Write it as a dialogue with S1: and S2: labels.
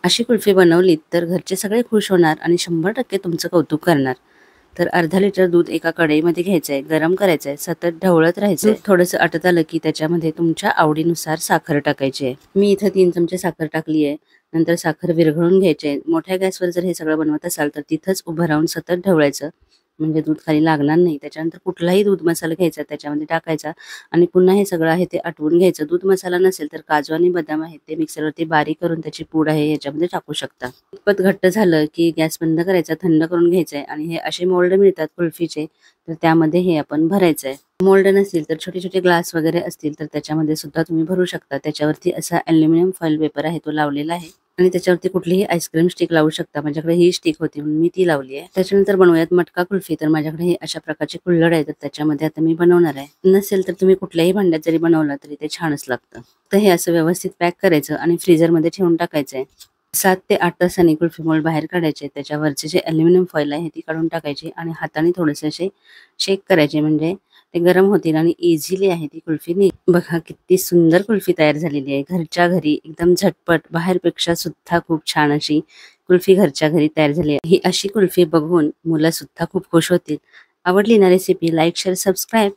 S1: अशी कुल्फी बनवलीत तर घरचे सगळे खुश होणार आणि 100% तुमचं कौतुक करणार. तर अर्धा लिटर दूध एका कढईमध्ये घ्यायचंय, गरम करायचंय, सतत ढवळत राहायचंय. दूध थोडंसं आटत आलं की त्याच्यामध्ये तुमच्या आवडीनुसार साखर टाकायची आहे. मी इथं 3 चमचे साखर टाकली आहे. नंतर साखर विरघळून घ्यायची आहे. मोठ्या गॅसवर जर हे सगळं बनवत असाल तर तिथंच उभं राहून सतत ढवळायचं. म्हणजे दूध खाली लागणार नाही. त्याच्यानंतर कुठलाही दूध मसाला घ्यायचा त्याच्यामध्ये टाकायचा आणि पुन्हा हे सगळं आहे ते आटवून घ्यायचं. दूध मसाला नसेल तर काजू आणि बदाम आहेत ते मिक्सरवरती बारीक करून त्याची पूड आहे याच्यामध्ये टाकू शकता. इतपत घट्ट झालं की गॅस बंद करायचा, थंड करून घ्यायचंय आणि हे असे मोल्ड मिळतात कुल्फीचे, तर त्यामध्ये हे आपण भरायचंय. मोल्ड नसतील तर छोटे छोटे ग्लास वगैरे असतील तर त्याच्यामध्ये सुद्धा तुम्ही भरू शकता. त्याच्यावरती असा अॅल्युमिनियम फॉइल पेपर आहे तो लावलेला आहे आणि त्याच्यावरती कुठलीही आईस्क्रीम स्टिक लावू शकता. माझ्याकडे ही स्टिक होती म्हणून मी ती लावली आहे. त्याच्यानंतर बनवूयात मटका कुल्फी. तर माझ्याकडे ही अशा प्रकारची कुल्हड आहे तर त्याच्यामध्ये आता मी बनवणार आहे. नसेल तर तुम्ही कुठल्याही भांड्यात जरी बनवलं तरी ते छानच लागतं. तर हे असं व्यवस्थित पॅक करायचं आणि फ्रीझरमध्ये ठेवून टाकायचंय. 7 ते 8 तासांनी कुल्फी मोल्ड बाहेर काढायचे. त्याच्यावरचे जे अॅल्युमिनियम फॉइल आहे ती काढून टाकायची आणि हाताने थोडेसे असे शेक करायचे म्हणजे ते गरम होतील आणि इझिली आहे ती कुल्फी बघा किती सुंदर कुल्फी तयार झालेली आहे. घरच्या घरी एकदम झटपट, बाहेरपेक्षा सुद्धा खूप छान अशी कुल्फी घरच्या घरी तयार झाली आहे. ही अशी कुल्फी बघून मुलं सुद्धा खूप खुश होतील. आवडली ना रेसिपी? Like, share, subscribe.